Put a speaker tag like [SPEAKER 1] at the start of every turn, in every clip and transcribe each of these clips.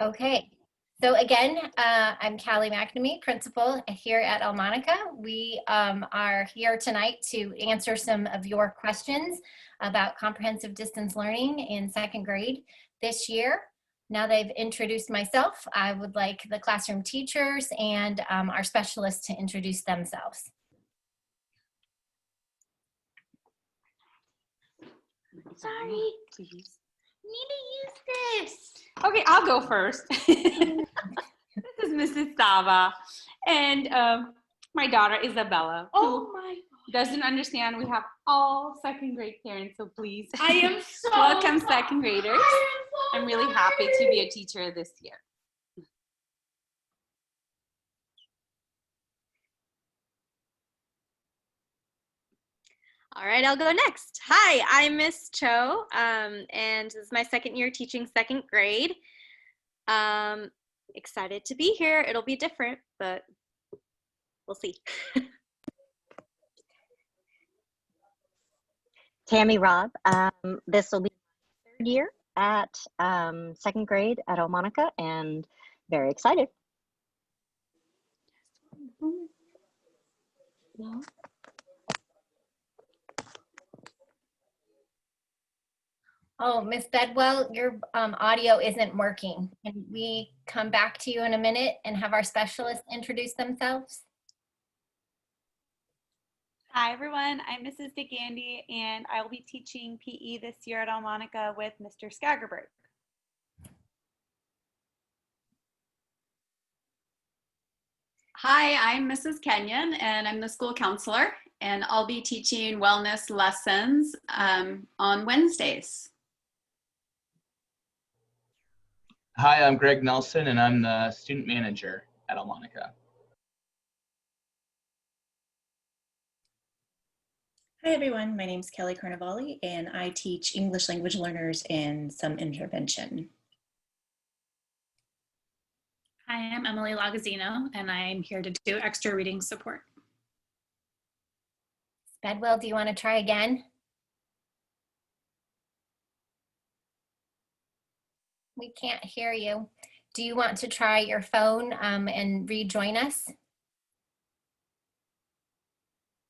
[SPEAKER 1] Okay, so again, I'm Callie McNamee, principal here at Elmonica. We are here tonight to answer some of your questions about comprehensive distance learning in second grade this year. Now that I've introduced myself, I would like the classroom teachers and our specialists to introduce themselves.
[SPEAKER 2] Sorry, please. Need to use this. Okay, I'll go first. This is Mrs. Sava, and my daughter Isabella. Oh my! Doesn't understand. We have all second grade parents, so please. I am so welcome, second graders. I'm really happy to be a teacher this year.
[SPEAKER 3] All right, I'll go next. Hi, I'm Miss Cho, and this is my second year teaching second grade. Excited to be here. It'll be different, but we'll see.
[SPEAKER 4] Tammy Robb. This will be my third year at second grade at Elmonica, and very excited.
[SPEAKER 1] No. Oh, Miss Bedwell, your audio isn't working. Can we come back to you in a minute and have our specialists introduce themselves?
[SPEAKER 5] Hi everyone, I'm Mrs. DeGandy and I will be teaching PE this year at Elmonica with Mr. Skagerberg.
[SPEAKER 6] Hi, I'm Mrs. Kenyon and I'm the school counselor and I'll be teaching wellness lessons on Wednesdays.
[SPEAKER 7] Hi, I'm Greg Nelson and I'm the student manager at Elmonica.
[SPEAKER 8] Hi everyone, my name is Kelly Carnevale and I teach English language learners and some intervention.
[SPEAKER 9] Hi, I'm Emily Lagazzino and I'm here to do extra reading support.
[SPEAKER 1] Bedwell, do you want to try again? We can't hear you. Do you want to try your phone and rejoin us?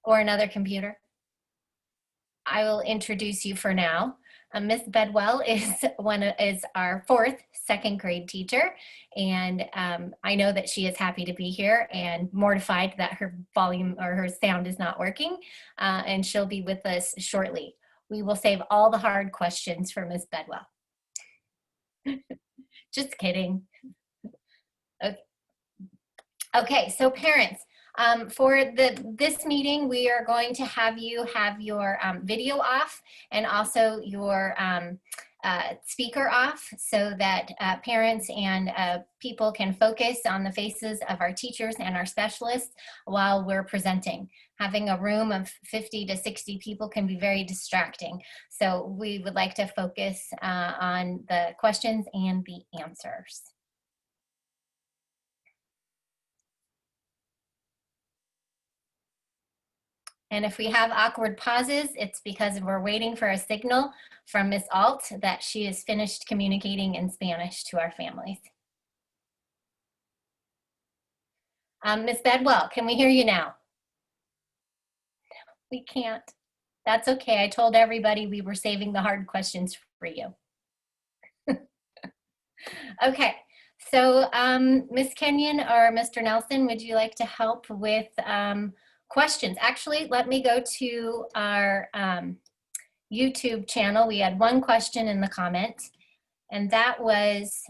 [SPEAKER 1] Or another computer? I will introduce you for now. Miss Bedwell is our fourth second grade teacher, and I know that she is happy to be here and mortified that her volume or her sound is not working, and she'll be with us shortly. We will save all the hard questions for Miss Bedwell. Just kidding. Okay, so parents, for this meeting, we are going to have you have your video off and also your speaker off so that parents and people can focus on the faces of our teachers and our specialists while we're presenting. Having a room of 50 to 60 people can be very distracting. So we would like to focus on the questions and the answers. And if we have awkward pauses, it's because we're waiting for a signal from Miss Alt that she has finished communicating in Spanish to our families. Miss Bedwell, can we hear you now? We can't. That's okay. I told everybody we were saving the hard questions for you. Okay, so Miss Kenyon or Mr. Nelson, would you like to help with questions? Actually, let me go to our YouTube channel. We had one question in the comments, and that was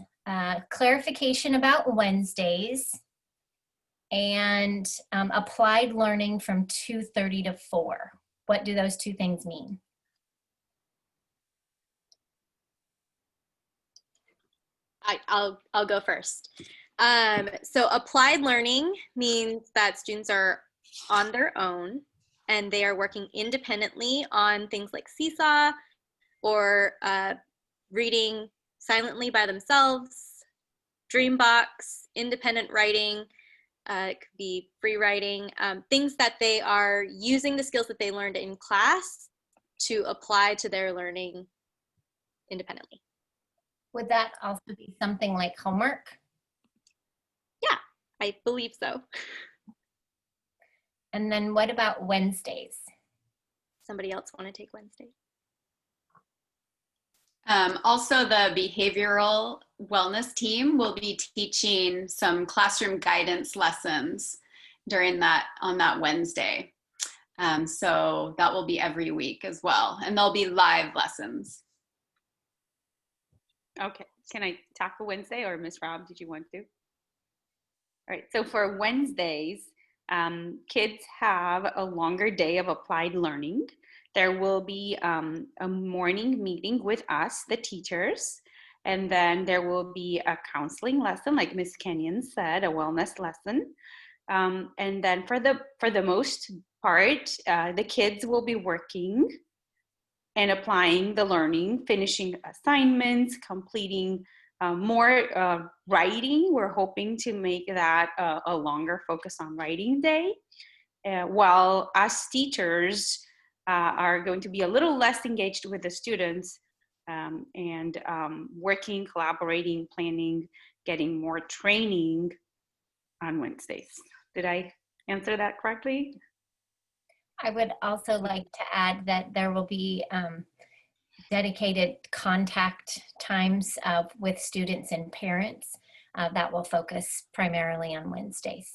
[SPEAKER 1] clarification about Wednesdays and applied learning from 2:30 to 4. What do those two things mean?
[SPEAKER 3] I'll go first. So applied learning means that students are on their own and they are working independently on things like Seesaw or reading silently by themselves, Dreambox, independent writing, it could be free writing, things that they are using the skills that they learned in class to apply to their learning independently.
[SPEAKER 1] Would that also be something like homework?
[SPEAKER 3] Yeah, I believe so.
[SPEAKER 1] And then what about Wednesdays?
[SPEAKER 3] Somebody else want to take Wednesday?
[SPEAKER 6] Also, the behavioral wellness team will be teaching some classroom guidance lessons during on that Wednesday. So that will be every week as well. And there'll be live lessons.
[SPEAKER 2] Okay, can I tackle Wednesday, or Miss Rob, did you want to? All right, so for Wednesdays, kids have a longer day of applied learning. There will be a morning meeting with us, the teachers, and then there will be a counseling lesson, like Miss Kenyon said, a wellness lesson. And then for the most part, the kids will be working and applying the learning, finishing assignments, completing more writing. We're hoping to make that a longer focus on writing day, while us teachers are going to be a little less engaged with the students and working, collaborating, planning, getting more training on Wednesdays. Did I answer that correctly?
[SPEAKER 1] I would also like to add that there will be dedicated contact times with students and parents that will focus primarily on Wednesdays,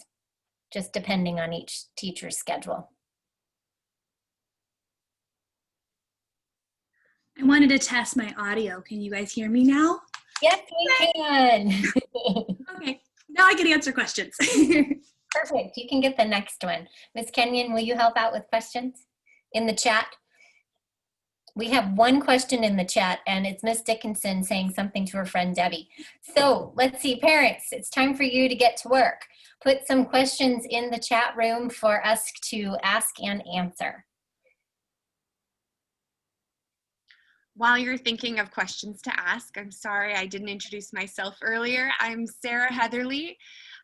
[SPEAKER 1] just depending on each teacher's schedule.
[SPEAKER 9] I wanted to test my audio. Can you guys hear me now?
[SPEAKER 1] Yes, we can.
[SPEAKER 9] Okay, now I can answer questions.
[SPEAKER 1] Perfect. You can get the next one. Ms. Kenyon, will you help out with questions in the chat? We have one question in the chat, and it's Miss Dickinson saying something to her friend Debbie. So let's see, parents, it's time for you to get to work. Put some questions in the chat room for us to ask and answer.
[SPEAKER 10] While you're thinking of questions to ask, I'm sorry I didn't introduce myself earlier. I'm Sarah Heatherly.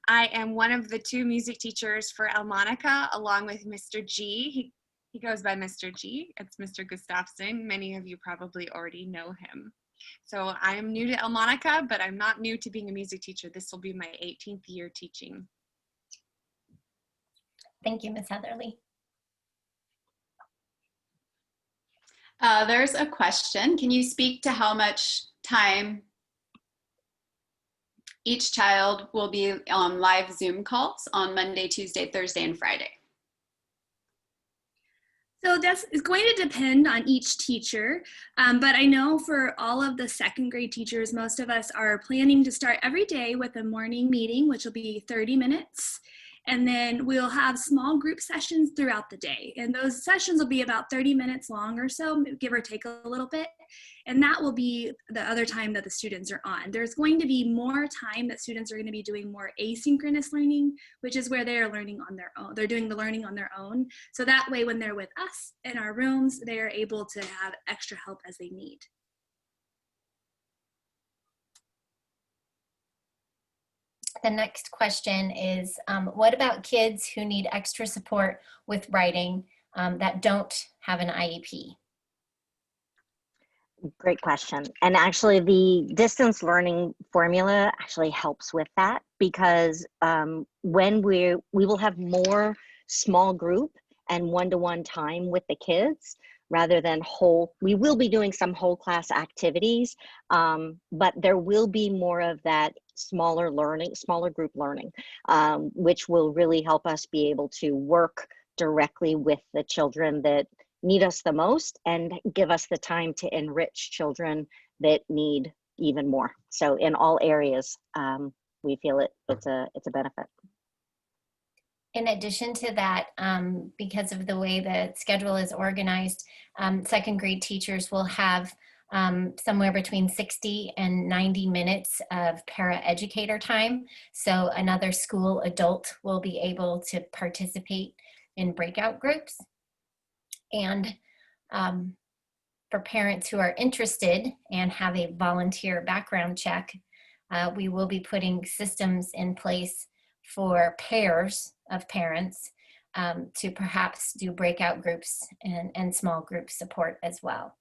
[SPEAKER 10] I am one of the 2 music teachers for Elmonica, along with Mr. G. He goes by Mr. G. It's Mr. Gustafson. Many of you probably already know him. So I am new to Elmonica, but I'm not new to being a music teacher. This will be my 18th year teaching.
[SPEAKER 1] Thank you, Ms. Heatherly.
[SPEAKER 6] There's a question. Can you speak to how much time each child will be on live Zoom calls on Monday, Tuesday, Thursday, and Friday?
[SPEAKER 9] So that's it's going to depend on each teacher, but I know for all of the second grade teachers, most of us are planning to start every day with a morning meeting, which will be 30 minutes. And then we'll have small group sessions throughout the day. And those sessions will be about 30 minutes long or so, give or take a little bit. And that will be the other time that the students are on. There's going to be more time that students are going to be doing more asynchronous learning, which is where they are learning on their own. They're doing the learning on their own. So that way, when they're with us in our rooms, they are able to have extra help as they need.
[SPEAKER 1] The next question is, what about kids who need extra support with writing that don't have an IEP?
[SPEAKER 4] Great question. And actually the distance learning formula actually helps with that, because when we will have more small group and one-to-one time with the kids rather than we will be doing some whole class activities, but there will be more of that smaller group learning, which will really help us be able to work directly with the children that need us the most and give us the time to enrich children that need even more. So in all areas, we feel it's a benefit.
[SPEAKER 1] In addition to that, because of the way the schedule is organized, second grade teachers will have somewhere between 60 and 90 minutes of para-educator time. So another school adult will be able to participate in breakout groups. And for parents who are interested and have a volunteer background check, we will be putting systems in place for pairs of parents to perhaps do breakout groups and small group support as well.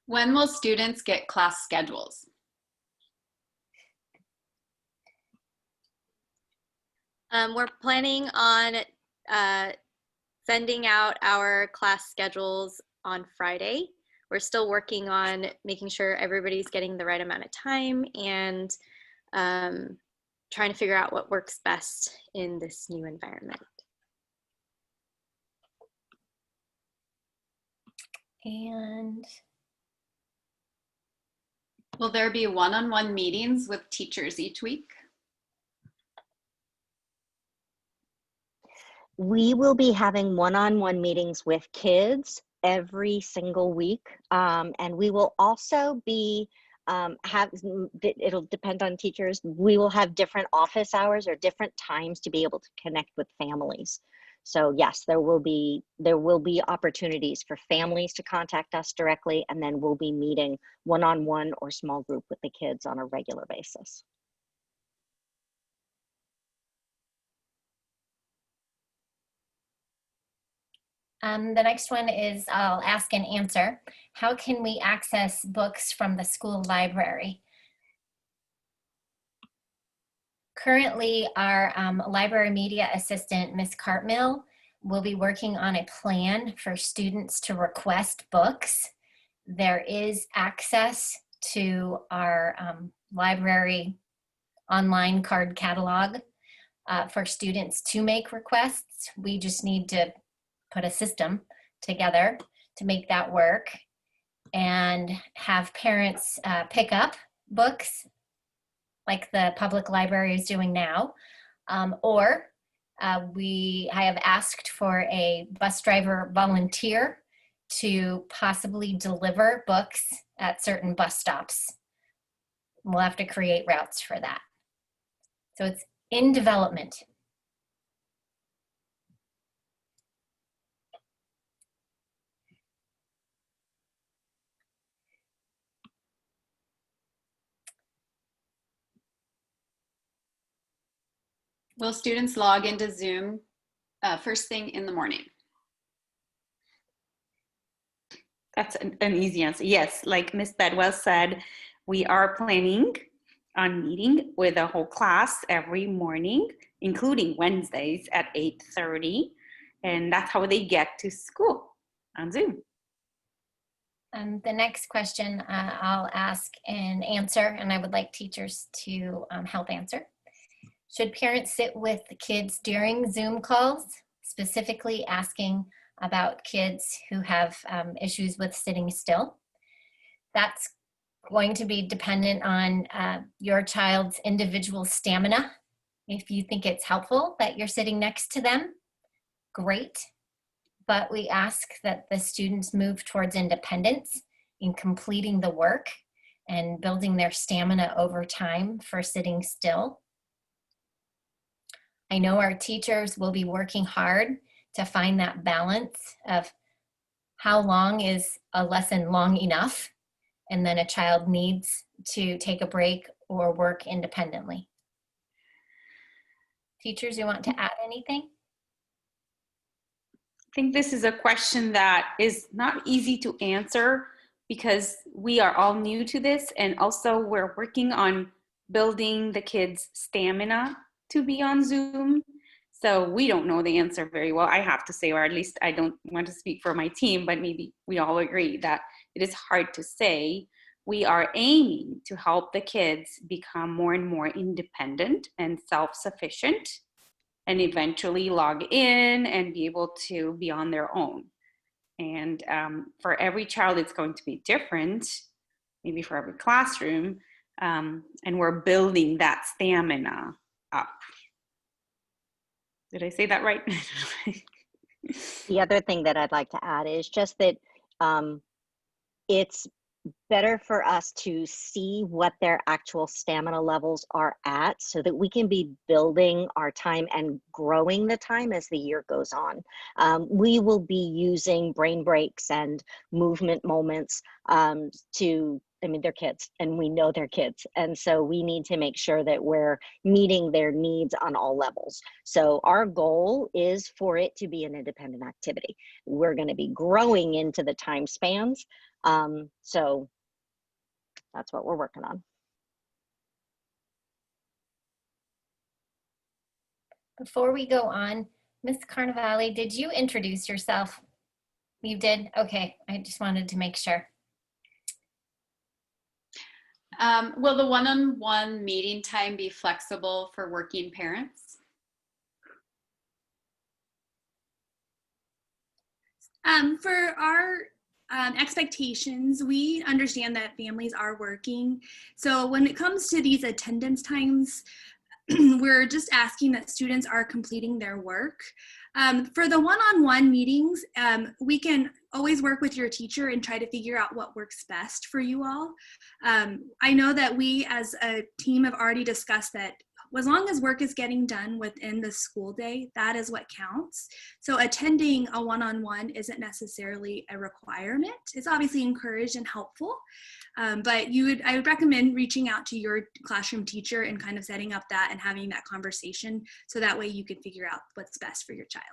[SPEAKER 6] When will students get class schedules?
[SPEAKER 3] We're planning on sending out our class schedules on Friday. We're still working on making sure everybody's getting the right amount of time and trying to figure out what works best in this new environment.
[SPEAKER 1] And
[SPEAKER 6] will there be one-on-one meetings with teachers each week?
[SPEAKER 4] We will be having one-on-one meetings with kids every single week. And we will also be it'll depend on teachers. We will have different office hours or different times to be able to connect with families. So yes, there will be opportunities for families to contact us directly, and then we'll be meeting one-on-one or small group with the kids on a regular basis.
[SPEAKER 1] the next one is I'll ask and answer. How can we access books from the school library? Currently, our library media assistant, Ms. Cartmill, will be working on a plan for students to request books. There is access to our library online card catalog for students to make requests. We just need to put a system together to make that work and have parents pick up books like the public library is doing now, or I have asked for a bus driver volunteer to possibly deliver books at certain bus stops. We'll have to create routes for that. So it's in development.
[SPEAKER 6] Will students log into Zoom first thing in the morning?
[SPEAKER 2] That's an easy answer. Yes, like Ms. Bedwell said, we are planning on meeting with the whole class every morning, including Wednesdays at 8:30. And that's how they get to school, on Zoom.
[SPEAKER 1] The next question I'll ask and answer, and I would like teachers to help answer. Should parents sit with the kids during Zoom calls, specifically asking about kids who have issues with sitting still? That's going to be dependent on your child's individual stamina. If you think it's helpful that you're sitting next to them, great. But we ask that the students move towards independence in completing the work and building their stamina over time for sitting still. I know our teachers will be working hard to find that balance of how long is a lesson long enough, and then a child needs to take a break or work independently. Teachers, you want to add anything?
[SPEAKER 2] I think this is a question that is not easy to answer because we are all new to this, and also we're working on building the kids' stamina to be on Zoom. So we don't know the answer very well, I have to say, or at least I don't want to speak for my team, but maybe we all agree that it is hard to say. We are aiming to help the kids become more and more independent and self-sufficient, and eventually log in and be able to be on their own. And for every child, it's going to be different, maybe for every classroom, and we're building that stamina up. Did I say that right?
[SPEAKER 4] The other thing that I'd like to add is just that it's better for us to see what their actual stamina levels are at so that we can be building our time and growing the time as the year goes on. We will be using brain breaks and movement moments to I mean, they're kids and we know they're kids. And so we need to make sure that we're meeting their needs on all levels. So our goal is for it to be an independent activity. We're going to be growing into the time spans. So that's what we're working on.
[SPEAKER 1] Before we go on, Ms. Carnevale, did you introduce yourself? You did? Okay, I just wanted to make sure.
[SPEAKER 6] Will the one-on-one meeting time be flexible for working parents?
[SPEAKER 9] For our expectations, we understand that families are working. So when it comes to these attendance times, we're just asking that students are completing their work. For the one-on-one meetings, we can always work with your teacher and try to figure out what works best for you all. I know that we as a team have already discussed that as long as work is getting done within the school day, that is what counts. So attending a one-on-one isn't necessarily a requirement. It's obviously encouraged and helpful, but I would recommend reaching out to your classroom teacher and kind of setting up that and having that conversation so that way you can figure out what's best for your child.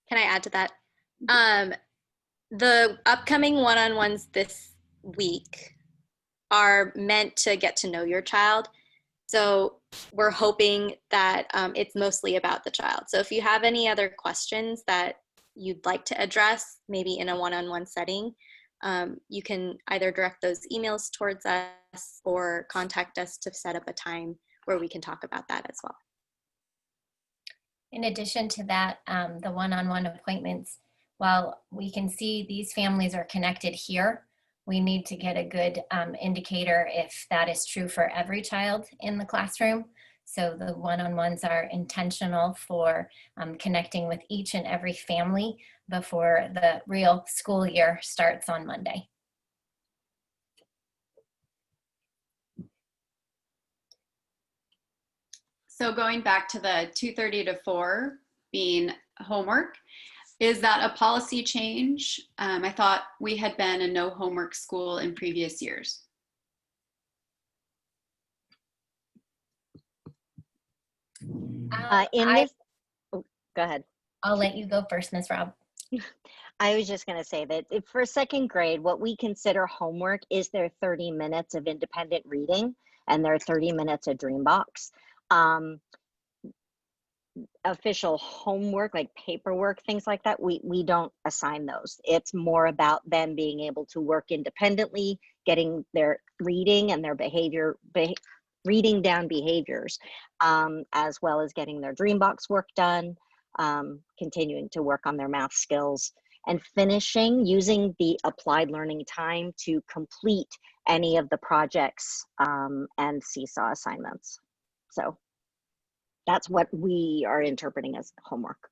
[SPEAKER 3] Can I add to that? The upcoming one-on-ones this week are meant to get to know your child. So we're hoping that it's mostly about the child. So if you have any other questions that you'd like to address, maybe in a one-on-one setting, you can either direct those emails towards us or contact us to set up a time where we can talk about that as well.
[SPEAKER 1] In addition to that, the one-on-one appointments, while we can see these families are connected here, we need to get a good indicator if that is true for every child in the classroom. So the one-on-ones are intentional for connecting with each and every family before the real school year starts on Monday.
[SPEAKER 6] So going back to the 2:30 to 4 being homework, is that a policy change? I thought we had been a no homework school in previous years.
[SPEAKER 4] Go ahead.
[SPEAKER 1] I'll let you go first, Ms. Robb.
[SPEAKER 4] I was just going to say that for second grade, what we consider homework is their 30 minutes of independent reading and their 30 minutes of Dreambox. Official homework, like paperwork, things like that, we don't assign those. It's more about them being able to work independently, getting their reading and their reading down behaviors, as well as getting their Dreambox work done, continuing to work on their math skills, and finishing using the applied learning time to complete any of the projects and Seesaw assignments. So that's what we are interpreting as homework.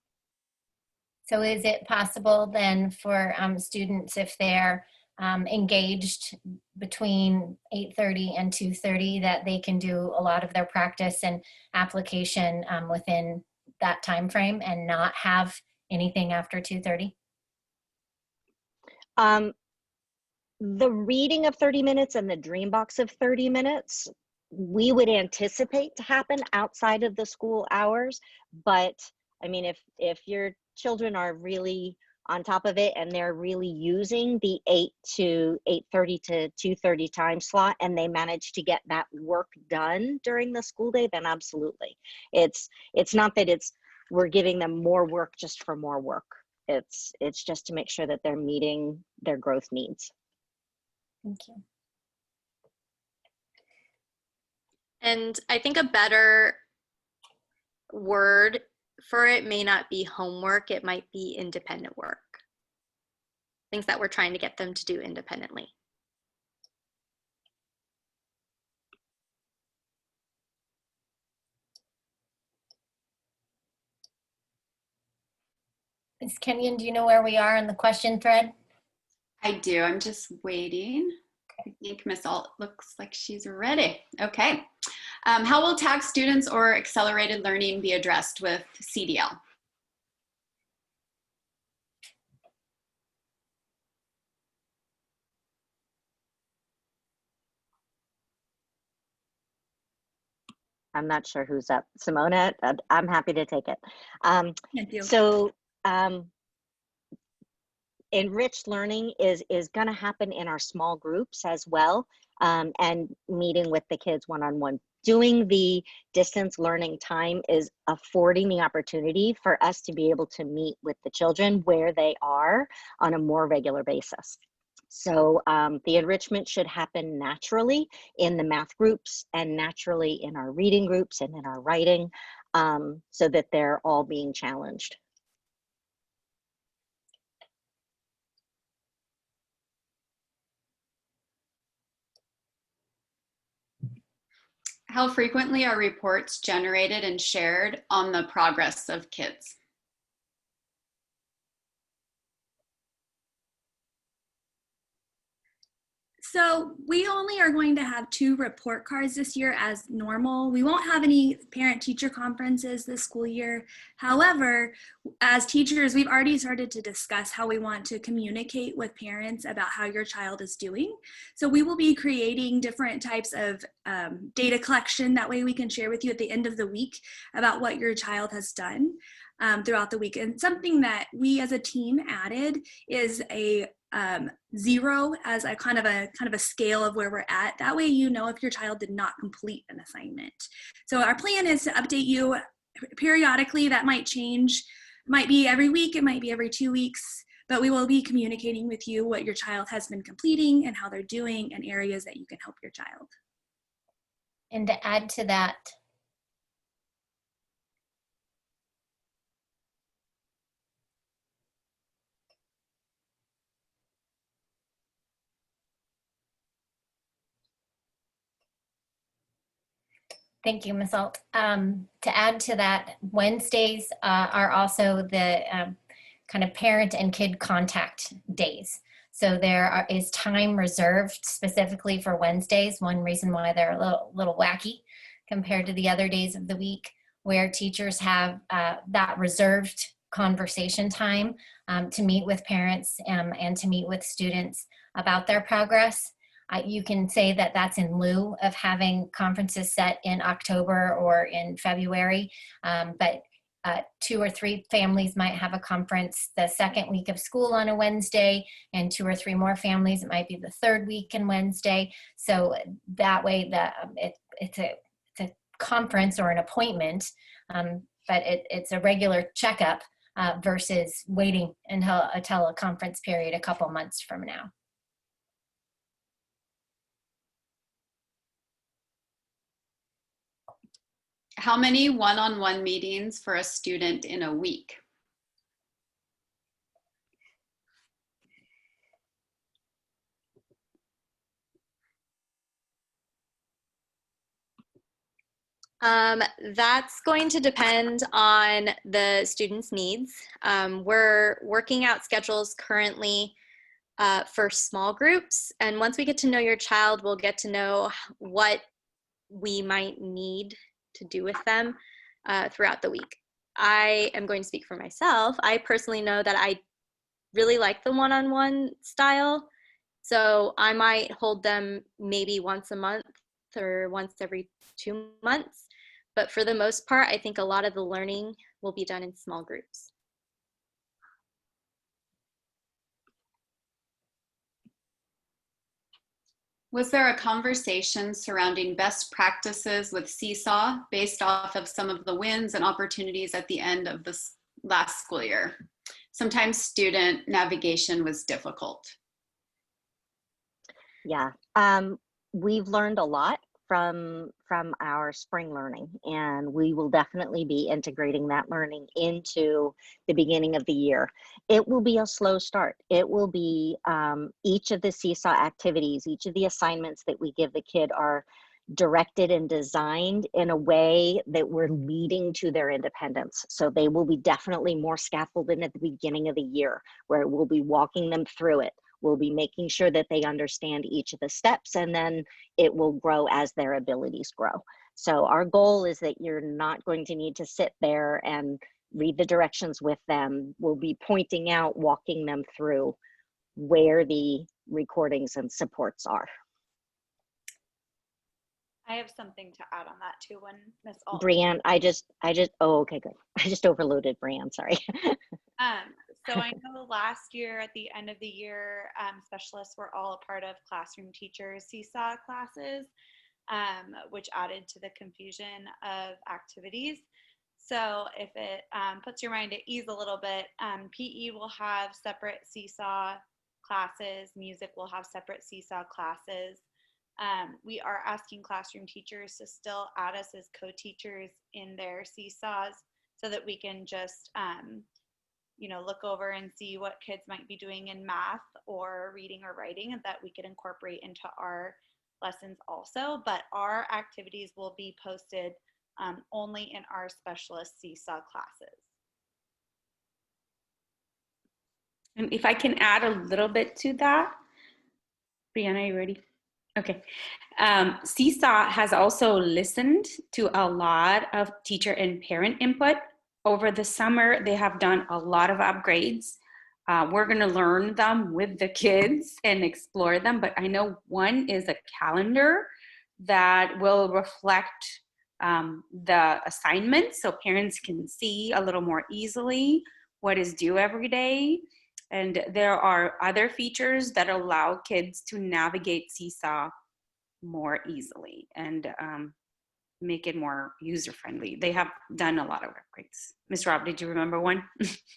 [SPEAKER 1] So is it possible then for students, if they're engaged between 8:30 and 2:30, that they can do a lot of their practice and application within that time frame and not have anything after 2:30?
[SPEAKER 4] The reading of 30 minutes and the Dreambox of 30 minutes, we would anticipate to happen outside of the school hours. But I mean, if your children are really on top of it and they're really using the 8 to 8:30 to 2:30 time slot and they manage to get that work done during the school day, then absolutely. It's not that we're giving them more work just for more work. It's just to make sure that they're meeting their growth needs.
[SPEAKER 1] Thank you.
[SPEAKER 3] And I think a better word for it may not be homework, it might be independent work. Things that we're trying to get them to do independently.
[SPEAKER 1] Ms. Kenyon, do you know where we are in the question thread?
[SPEAKER 6] I do. I'm just waiting. I think Miss Alt looks like she's ready. Okay. How will tag students or accelerated learning be addressed with CDL?
[SPEAKER 4] I'm not sure who's up. Simona, I'm happy to take it.
[SPEAKER 9] Thank you.
[SPEAKER 4] So enriched learning is going to happen in our small groups as well, and meeting with the kids one-on-one. Doing the distance learning time is affording the opportunity for us to be able to meet with the children where they are on a more regular basis. So the enrichment should happen naturally in the math groups and naturally in our reading groups and in our writing, so that they're all being challenged.
[SPEAKER 6] How frequently are reports generated and shared on the progress of kids?
[SPEAKER 9] So we only are going to have 2 report cards this year as normal. We won't have any parent-teacher conferences this school year. However, as teachers, we've already started to discuss how we want to communicate with parents about how your child is doing. So we will be creating different types of data collection. That way we can share with you at the end of the week about what your child has done throughout the week. And something that we as a team added is a 0 as a kind of a scale of where we're at. That way you know if your child did not complete an assignment. So our plan is to update you periodically. That might change. It might be every week, it might be every 2 weeks, but we will be communicating with you what your child has been completing and how they're doing and areas that you can help your child.
[SPEAKER 1] And to add to that, thank you, Ms. Alt. To add to that, Wednesdays are also the kind of parent and kid contact days. So there is time reserved specifically for Wednesdays. One reason why they're a little wacky compared to the other days of the week, where teachers have that reserved conversation time to meet with parents and to meet with students about their progress. You can say that that's in lieu of having conferences set in October or in February, but 2 or 3 families might have a conference the second week of school on a Wednesday, and 2 or 3 more families, it might be the third week and Wednesday. So that way it's a conference or an appointment, but it's a regular checkup versus waiting until a teleconference period a couple months from now.
[SPEAKER 6] How many one-on-one meetings for a student in a week?
[SPEAKER 3] That's going to depend on the student's needs. We're working out schedules currently for small groups, and once we get to know your child, we'll get to know what we might need to do with them throughout the week. I am going to speak for myself. I personally know that I really like the one-on-one style, so I might hold them maybe once a month or once every 2 months. But for the most part, I think a lot of the learning will be done in small groups.
[SPEAKER 6] Was there a conversation surrounding best practices with Seesaw based off of some of the wins and opportunities at the end of this last school year? Sometimes student navigation was difficult.
[SPEAKER 4] Yeah, we've learned a lot from our spring learning, and we will definitely be integrating that learning into the beginning of the year. It will be a slow start. It will be each of the Seesaw activities, each of the assignments that we give the kid are directed and designed in a way that we're leading to their independence. So they will be definitely more scaffolded at the beginning of the year, where we'll be walking them through it. We'll be making sure that they understand each of the steps, and then it will grow as their abilities grow. So our goal is that you're not going to need to sit there and read the directions with them. We'll be pointing out, walking them through where the recordings and supports are.
[SPEAKER 5] I have something to add on that too when Miss Alt.
[SPEAKER 4] Brianne, oh, okay, good. I just overloaded Brianne, sorry.
[SPEAKER 5] So I know last year at the end of the year, specialists were all a part of Classroom Teachers Seesaw classes, which added to the confusion of activities. So if it puts your mind at ease a little bit, PE will have separate Seesaw classes, music will have separate Seesaw classes. We are asking classroom teachers to still add us as co-teachers in their Seesaws so that we can just look over and see what kids might be doing in math or reading or writing, and that we could incorporate into our lessons also. But our activities will be posted only in our specialist Seesaw classes.
[SPEAKER 2] And if I can add a little bit to that, Brianna, are you ready? Okay. Seesaw has also listened to a lot of teacher and parent input. Over the summer, they have done a lot of upgrades. We're going to learn them with the kids and explore them, but I know one is a calendar that will reflect the assignments so parents can see a little more easily what is due every day. And there are other features that allow kids to navigate Seesaw more easily and make it more user-friendly. They have done a lot of upgrades. Ms. Rob, did you remember one?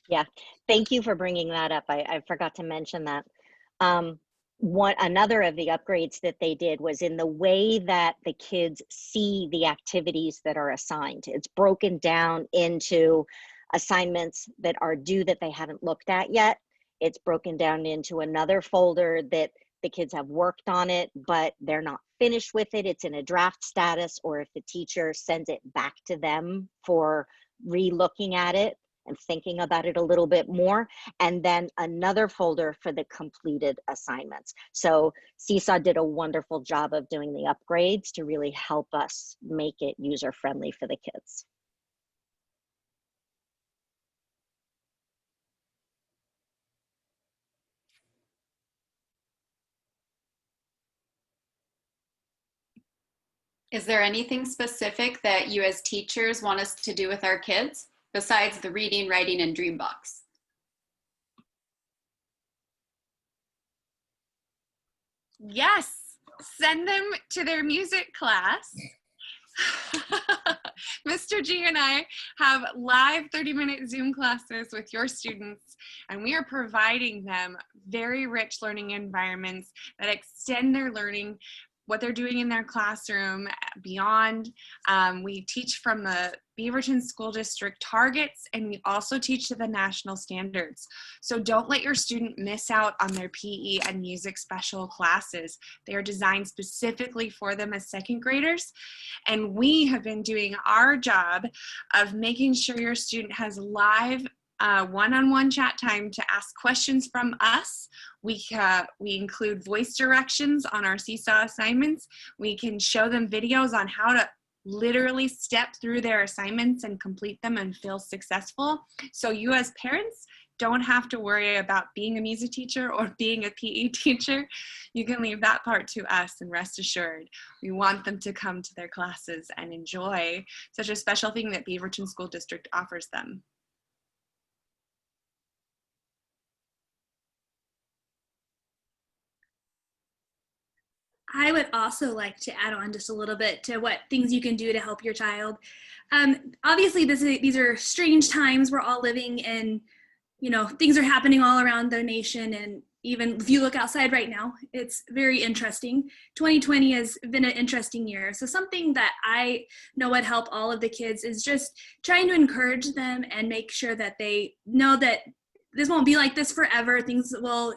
[SPEAKER 4] Yeah, thank you for bringing that up. I forgot to mention that. Another of the upgrades that they did was in the way that the kids see the activities that are assigned. It's broken down into assignments that are due that they haven't looked at yet. It's broken down into another folder that the kids have worked on it, but they're not finished with it. It's in a draft status, or if the teacher sends it back to them for re-looking at it and thinking about it a little bit more, and then another folder for the completed assignments. So Seesaw did a wonderful job of doing the upgrades to really help us make it user-friendly for the kids.
[SPEAKER 6] Is there anything specific that you as teachers want us to do with our kids besides the reading, writing, and dream box?
[SPEAKER 10] Yes, send them to their music class. Mr. G and I have live 30-minute Zoom classes with your students, and we are providing them very rich learning environments that extend their learning, what they're doing in their classroom, beyond. We teach from the Beaverton School District targets, and we also teach to the national standards. So don't let your student miss out on their PE and music special classes. They are designed specifically for them as second graders. And we have been doing our job of making sure your student has live one-on-one chat time to ask questions from us. We include voice directions on our Seesaw assignments. We can show them videos on how to literally step through their assignments and complete them and feel successful. So you as parents don't have to worry about being a music teacher or being a PE teacher. You can leave that part to us, and rest assured, we want them to come to their classes and enjoy such a special thing that Beaverton School District offers them.
[SPEAKER 9] I would also like to add on just a little bit to what things you can do to help your child. Obviously, these are strange times. We're all living in, things are happening all around the nation. And even if you look outside right now, it's very interesting. 2020 has been an interesting year. So something that I know would help all of the kids is just trying to encourage them and make sure that they know that this won't be like this forever. Things will,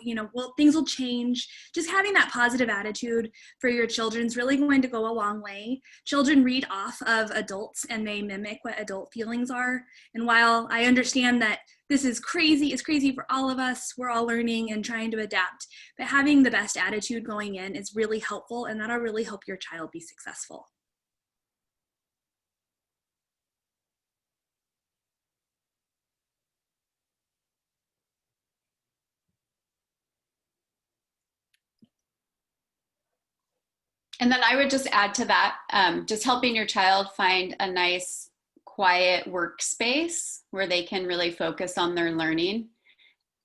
[SPEAKER 9] things will change. Just having that positive attitude for your children is really going to go a long way. Children read off of adults and they mimic what adult feelings are. And while I understand that this is crazy, it's crazy for all of us, we're all learning and trying to adapt, but having the best attitude going in is really helpful, and that'll really help your child be successful.
[SPEAKER 6] And then I would just add to that, just helping your child find a nice, quiet workspace where they can really focus on their learning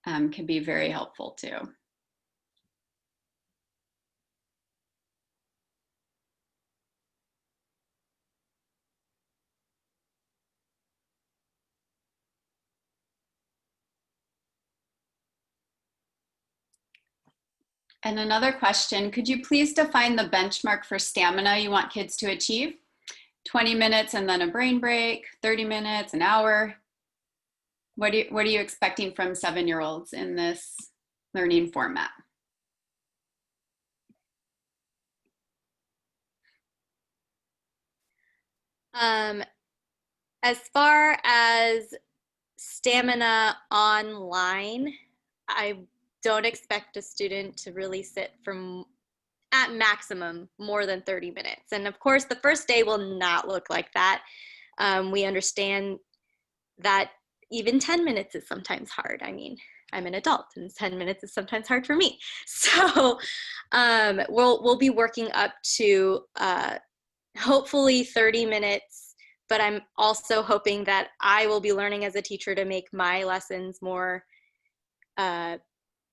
[SPEAKER 6] can be very helpful too. And another question, could you please define the benchmark for stamina you want kids to achieve? 20 minutes and then a brain break, 30 minutes, an hour? What are you expecting from 7-year-olds in this learning format?
[SPEAKER 3] As far as stamina online, I don't expect a student to really sit from at maximum more than 30 minutes. And of course, the first day will not look like that. We understand that even 10 minutes is sometimes hard. I mean, I'm an adult and 10 minutes is sometimes hard for me. So we'll be working up to hopefully 30 minutes, but I'm also hoping that I will be learning as a teacher to make my lessons more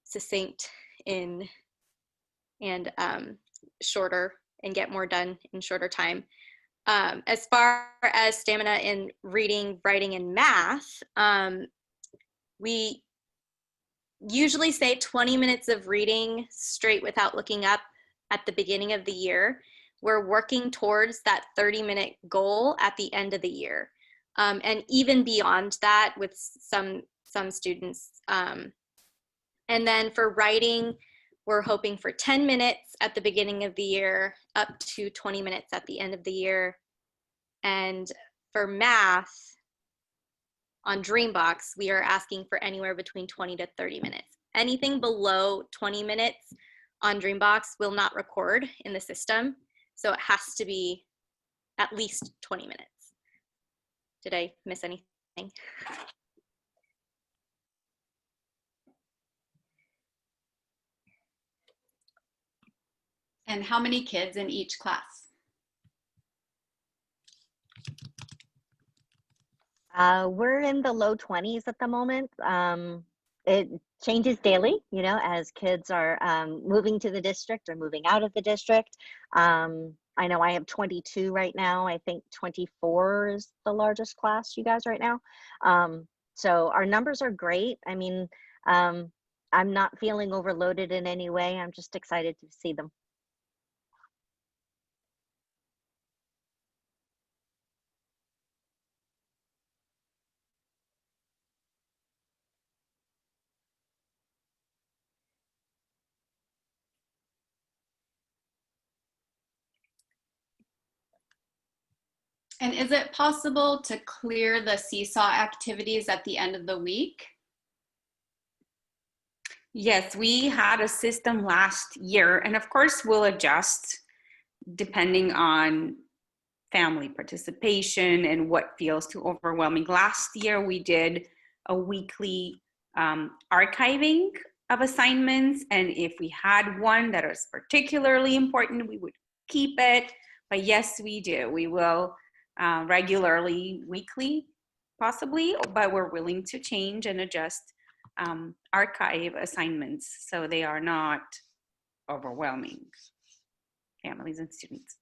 [SPEAKER 3] succinct and shorter and get more done in shorter time. As far as stamina in reading, writing, and math, we usually say 20 minutes of reading straight without looking up at the beginning of the year. We're working towards that 30-minute goal at the end of the year. And even beyond that with some students. And then for writing, we're hoping for 10 minutes at the beginning of the year, up to 20 minutes at the end of the year. And for math, on Dreambox, we are asking for anywhere between 20 to 30 minutes. Anything below 20 minutes on Dreambox will not record in the system. So it has to be at least 20 minutes. Did I miss anything?
[SPEAKER 6] And how many kids in each class?
[SPEAKER 4] We're in the low 20s at the moment. It changes daily, you know, as kids are moving to the district or moving out of the district. I know I have 22 right now. I think 24 is the largest class you guys right now. So our numbers are great. I mean, I'm not feeling overloaded in any way. I'm just excited to see them.
[SPEAKER 6] And is it possible to clear the Seesaw activities at the end of the week?
[SPEAKER 2] Yes, we had a system last year, and of course we'll adjust depending on family participation and what feels too overwhelming. Last year we did a weekly archiving of assignments, and if we had one that was particularly important, we would keep it. But yes, we do. We will regularly, weekly, possibly, but we're willing to change and adjust archive assignments so they are not overwhelming families and students.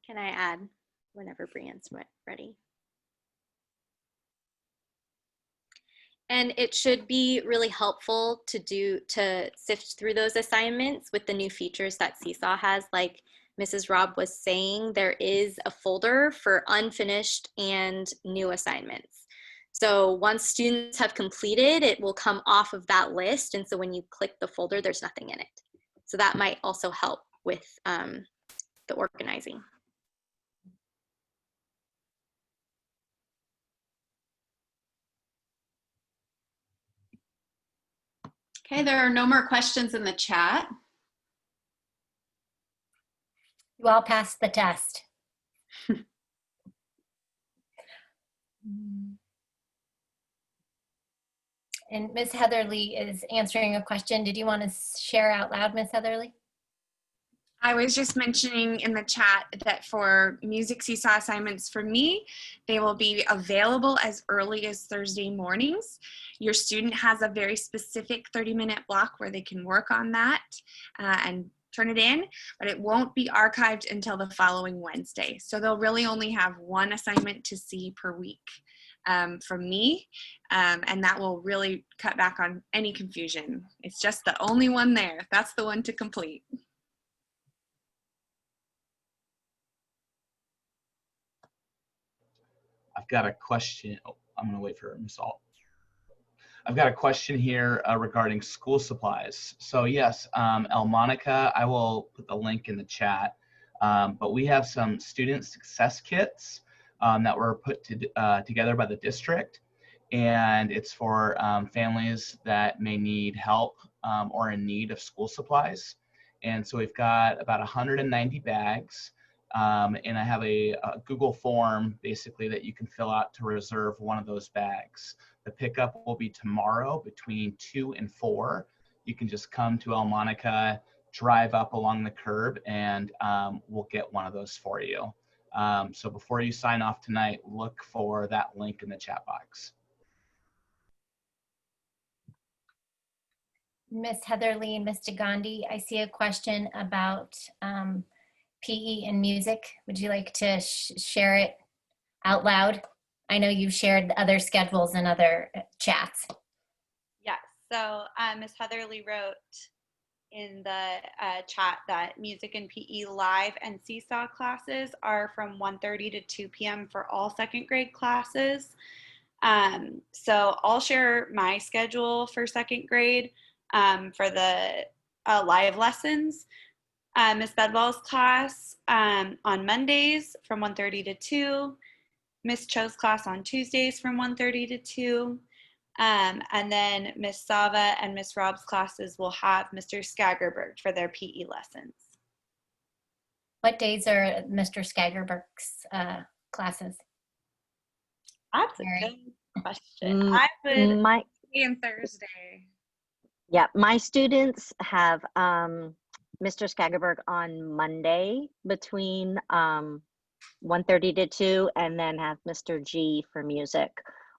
[SPEAKER 3] Can I add whenever Brianne's ready? And it should be really helpful to sift through those assignments with the new features that Seesaw has. Like Mrs. Robb was saying, there is a folder for unfinished and new assignments. So once students have completed, it will come off of that list. And so when you click the folder, there's nothing in it. So that might also help with the organizing.
[SPEAKER 6] Okay, there are no more questions in the chat.
[SPEAKER 1] You all passed the test. And Ms. Heatherly is answering a question. Did you want to share out loud, Ms. Heatherly?
[SPEAKER 10] I was just mentioning in the chat that for music Seesaw assignments for me, they will be available as early as Thursday mornings. Your student has a very specific 30-minute block where they can work on that and turn it in, but it won't be archived until the following Wednesday. So they'll really only have one assignment to see per week from me, and that will really cut back on any confusion. It's just the only one there. That's the one to complete.
[SPEAKER 7] I've got a question. Oh, I'm going to wait for Ms. Alt. I've got a question here regarding school supplies. So yes, Elmonica, I will put the link in the chat, but we have some student success kits that were put together by the district, and it's for families that may need help or in need of school supplies. And so we've got about 190 bags. And I have a Google form basically that you can fill out to reserve one of those bags. The pickup will be tomorrow between 2 and 4. You can just come to Elmonica, drive up along the curb, and we'll get one of those for you. So before you sign off tonight, look for that link in the chat box.
[SPEAKER 1] Miss Heatherly and Mr. Gandhi, I see a question about PE and music. Would you like to share it out loud? I know you've shared other schedules and other chats.
[SPEAKER 5] Yes, so Ms. Heatherly wrote in the chat that music and PE live and Seesaw classes are from 1:30 to 2 p.m. for all second grade classes. So I'll share my schedule for second grade for the live lessons. Ms. Bedwell's class on Mondays from 1:30 to 2. Ms. Cho's class on Tuesdays from 1:30 to 2. And then Ms. Sava and Ms. Rob's classes will have Mr. Skagerberg for their PE lessons.
[SPEAKER 1] What days are Mr. Skagerberg's classes?
[SPEAKER 5] That's a good question. I would
[SPEAKER 10] Tuesday and Thursday.
[SPEAKER 4] Yeah, my students have Mr. Skagerberg on Monday between 1:30 to 2, and then have Mr. G for music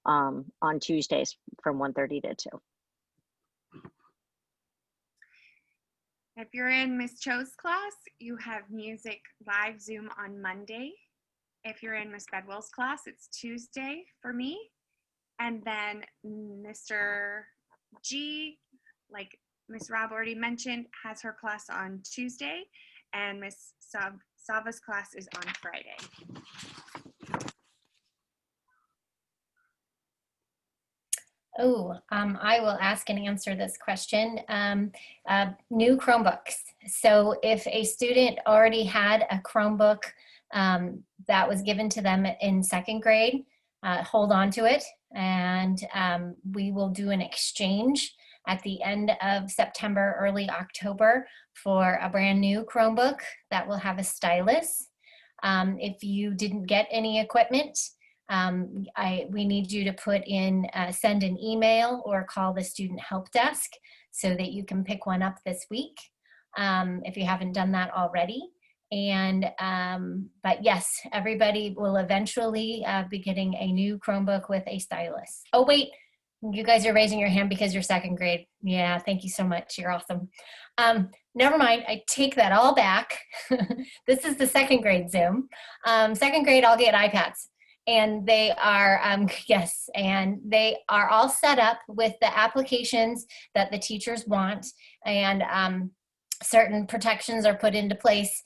[SPEAKER 4] on Tuesdays from 1:30 to 2.
[SPEAKER 10] If you're in Miss Cho's class, you have music live Zoom on Monday. If you're in Miss Bedwell's class, it's Tuesday for me. And then Mr. G, like Miss Rob already mentioned, has her class on Tuesday, and Miss Sava's class is on Friday.
[SPEAKER 1] Oh, I will ask and answer this question. New Chromebooks. So if a student already had a Chromebook that was given to them in second grade, hold on to it, and we will do an exchange at the end of September, early October for a brand new Chromebook that will have a stylus. If you didn't get any equipment, we need you to put in, send an email or call the student help desk so that you can pick one up this week if you haven't done that already. And, but yes, everybody will eventually be getting a new Chromebook with a stylus. Oh, wait, you guys are raising your hand because you're second grade. Yeah, thank you so much. You're awesome. Never mind, I take that all back. This is the second grade Zoom. Second grade, I'll get iPads. And they are, yes, and they are all set up with the applications that the teachers want, and certain protections are put into place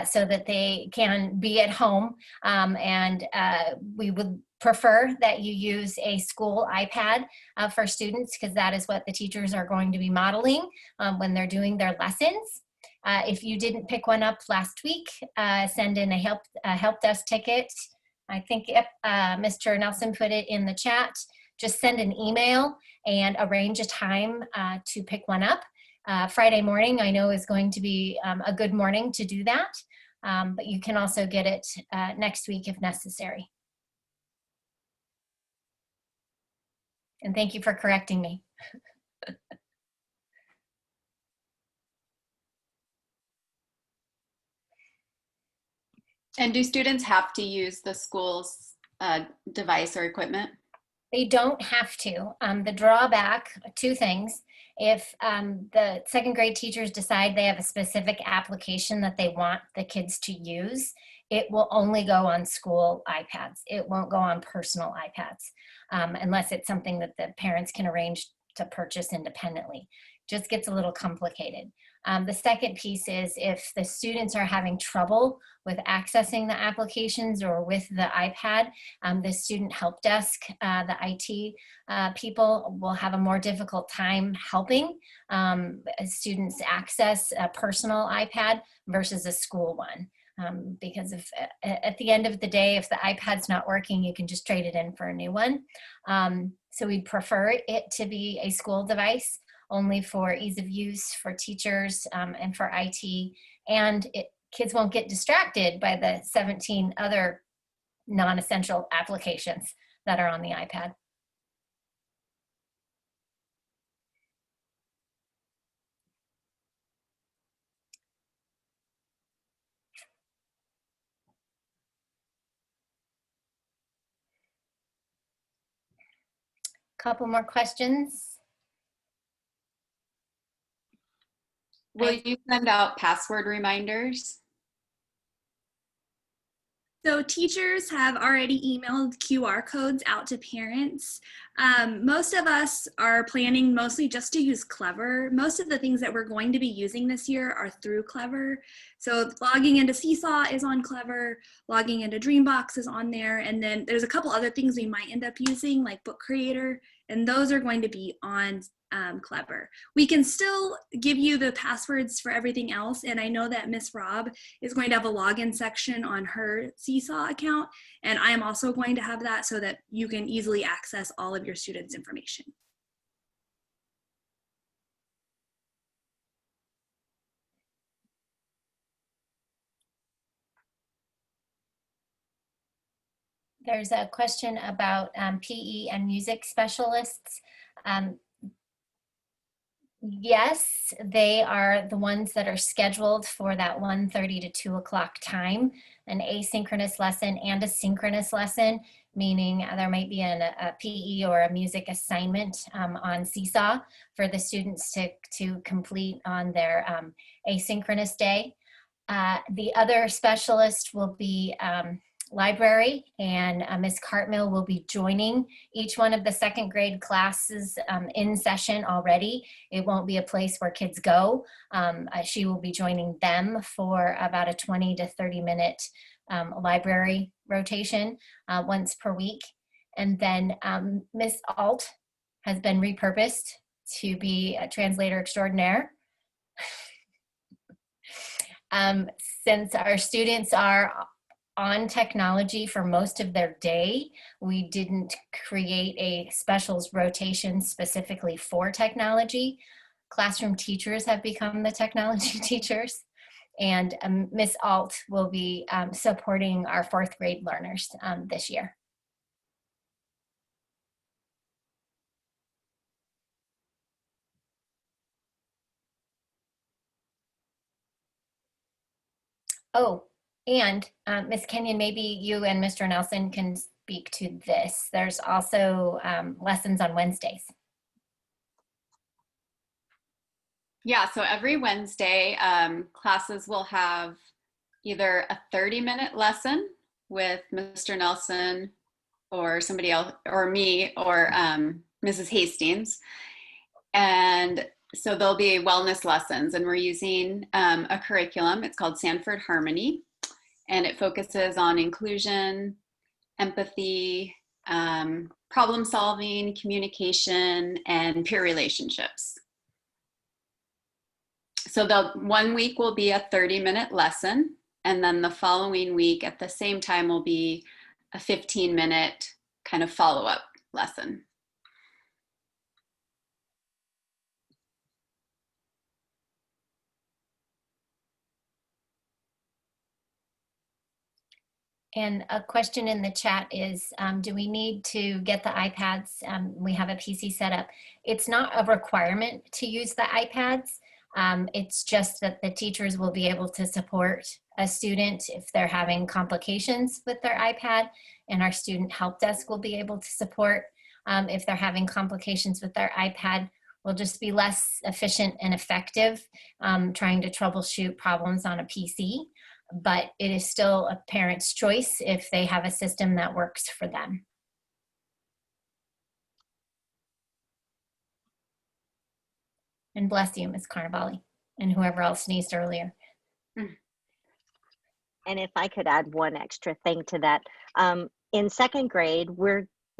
[SPEAKER 1] so that they can be at home, and we would prefer that you use a school iPad for students, because that is what the teachers are going to be modeling when they're doing their lessons. If you didn't pick one up last week, send in a help desk ticket. I think Mr. Nelson put it in the chat. Just send an email and arrange a time to pick one up. Friday morning, I know, is going to be a good morning to do that, but you can also get it next week if necessary. And thank you for correcting me.
[SPEAKER 6] And do students have to use the school's device or equipment?
[SPEAKER 1] They don't have to. The drawback, two things. If the second grade teachers decide they have a specific application that they want the kids to use, it will only go on school iPads. It won't go on personal iPads unless it's something that the parents can arrange to purchase independently. Just gets a little complicated. The second piece is if the students are having trouble with accessing the applications or with the iPad, the student help desk, the IT people will have a more difficult time helping students access a personal iPad versus a school one. Because if, at the end of the day, if the iPad's not working, you can just trade it in for a new one. So we'd prefer it to be a school device, only for ease of use for teachers and for IT. And kids won't get distracted by the 17 other non-essential applications that are on the iPad. Couple more questions.
[SPEAKER 6] Will you send out password reminders?
[SPEAKER 9] So teachers have already emailed QR codes out to parents. Most of us are planning mostly just to use Clever. Most of the things that we're going to be using this year are through Clever. So logging into Seesaw is on Clever, logging into Dreambox is on there, and then there's a couple other things we might end up using like Book Creator, and those are going to be on Clever. We can still give you the passwords for everything else, and I know that Miss Rob is going to have a login section on her Seesaw account, and I am also going to have that so that you can easily access all of your students' information.
[SPEAKER 1] There's a question about PE and music specialists. Yes, they are the ones that are scheduled for that 1:30 to 2 o'clock time, an asynchronous lesson and a synchronous lesson, meaning there might be a PE or a music assignment on Seesaw for the students to complete on their asynchronous day. The other specialist will be library, and Ms. Cartmill will be joining each one of the second grade classes in session already. It won't be a place where kids go. She will be joining them for about a 20 to 30 minute library rotation once per week. And then Ms. Alt has been repurposed to be a translator extraordinaire. Since our students are on technology for most of their day, we didn't create a specials rotation specifically for technology. Classroom teachers have become the technology teachers, and Miss Alt will be supporting our fourth grade learners this year. Oh, and Ms. Kenyon, maybe you and Mr. Nelson can speak to this. There's also lessons on Wednesdays.
[SPEAKER 6] Yeah, so every Wednesday, classes will have either a 30-minute lesson with Mr. Nelson or somebody else, or me, or Mrs. Hastings. And so there'll be wellness lessons, and we're using a curriculum. It's called Sanford Harmony, and it focuses on inclusion, empathy, problem solving, communication, and peer relationships. So the 1 week will be a 30-minute lesson, and then the following week at the same time will be a 15-minute kind of follow-up lesson.
[SPEAKER 1] And a question in the chat is, do we need to get the iPads? We have a PC set up. It's not a requirement to use the iPads. It's just that the teachers will be able to support a student if they're having complications with their iPad, and our student help desk will be able to support if they're having complications with their iPad. Will just be less efficient and effective trying to troubleshoot problems on a PC, but it is still a parent's choice if they have a system that works for them. And bless you, Ms. Carnevale, and whoever else sneezed earlier.
[SPEAKER 4] And if I could add one extra thing to that, in second grade,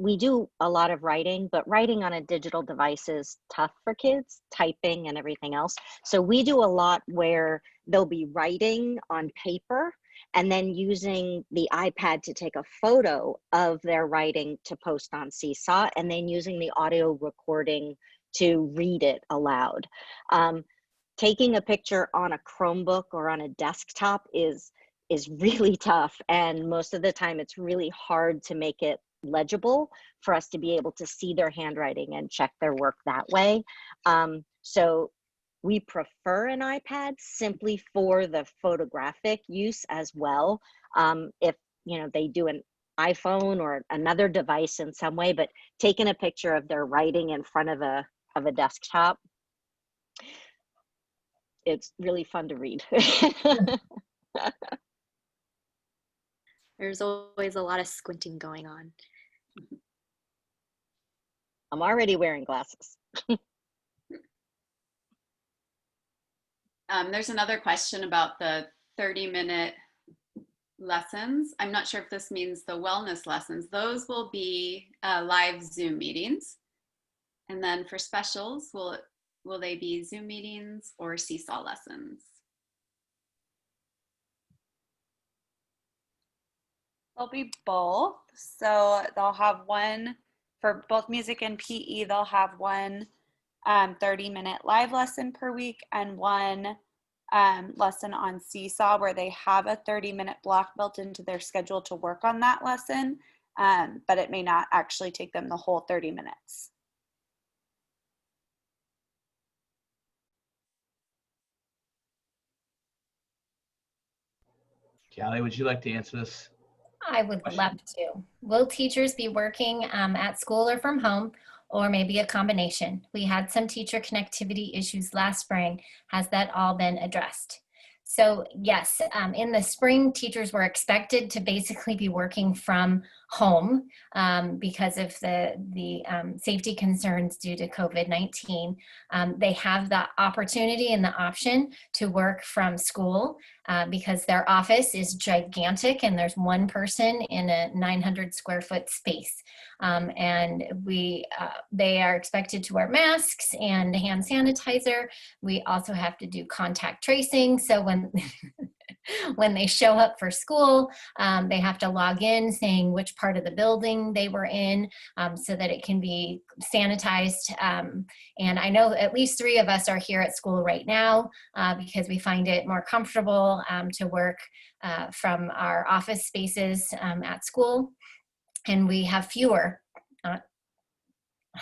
[SPEAKER 4] we do a lot of writing, but writing on a digital device is tough for kids, typing and everything else. So we do a lot where they'll be writing on paper and then using the iPad to take a photo of their writing to post on Seesaw, and then using the audio recording to read it aloud. Taking a picture on a Chromebook or on a desktop is really tough, and most of the time it's really hard to make it legible for us to be able to see their handwriting and check their work that way. So we prefer an iPad simply for the photographic use as well. If they do an iPhone or another device in some way, but taking a picture of their writing in front of a desktop, it's really fun to read.
[SPEAKER 3] There's always a lot of squinting going on.
[SPEAKER 4] I'm already wearing glasses.
[SPEAKER 6] There's another question about the 30-minute lessons. I'm not sure if this means the wellness lessons. Those will be live Zoom meetings. And then for specials, will they be Zoom meetings or Seesaw lessons?
[SPEAKER 5] They'll be both. So they'll have one for both music and PE. They'll have one 30-minute live lesson per week and one lesson on Seesaw where they have a 30-minute block built into their schedule to work on that lesson, but it may not actually take them the whole 30 minutes.
[SPEAKER 7] Callie, would you like to answer this?
[SPEAKER 1] I would love to. Will teachers be working at school or from home, or maybe a combination? We had some teacher connectivity issues last spring. Has that all been addressed? So yes, in the spring, teachers were expected to basically be working from home because of the safety concerns due to COVID-19. They have the opportunity and the option to work from school because their office is gigantic and there's one person in a 900 square foot space. And they are expected to wear masks and hand sanitizer. We also have to do contact tracing. So when they show up for school, they have to log in saying which part of the building they were in so that it can be sanitized. And I know at least 3 of us are here at school right now because we find it more comfortable to work from our office spaces at school. And we have fewer,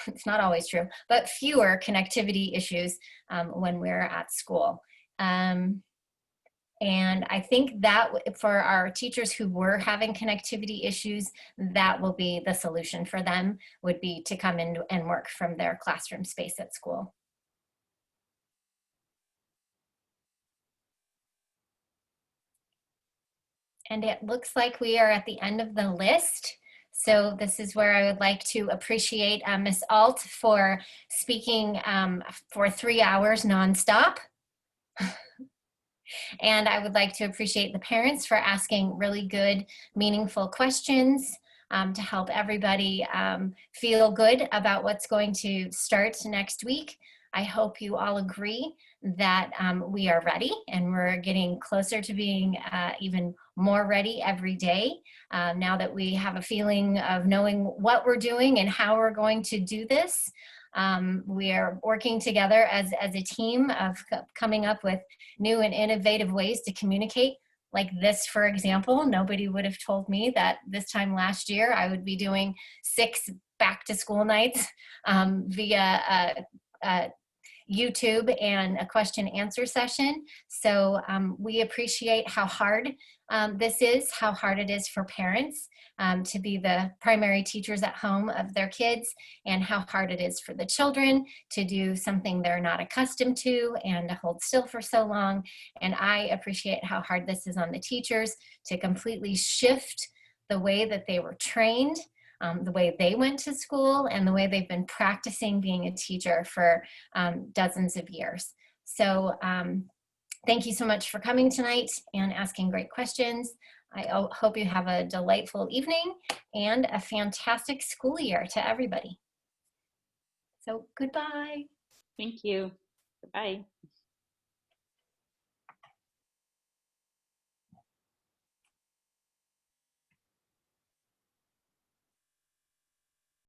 [SPEAKER 1] it's not always true, but fewer connectivity issues when we're at school. And I think that for our teachers who were having connectivity issues, that will be the solution for them, would be to come in and work from their classroom space at school. And it looks like we are at the end of the list. So this is where I would like to appreciate Ms. Alt for speaking for 3 hours nonstop. And I would like to appreciate the parents for asking really good, meaningful questions to help everybody feel good about what's going to start next week. I hope you all agree that we are ready and we're getting closer to being even more ready every day now that we have a feeling of knowing what we're doing and how we're going to do this. We are working together as a team of coming up with new and innovative ways to communicate. Like this, for example, nobody would have told me that this time last year I would be doing 6 back to school nights via YouTube and a question answer session. So we appreciate how hard this is, how hard it is for parents to be the primary teachers at home of their kids, and how hard it is for the children to do something they're not accustomed to and to hold still for so long. And I appreciate how hard this is on the teachers to completely shift the way that they were trained, the way they went to school, and the way they've been practicing being a teacher for dozens of years. So thank you so much for coming tonight and asking great questions. I hope you have a delightful evening and a fantastic school year to everybody. So goodbye.
[SPEAKER 2] Thank you. Bye.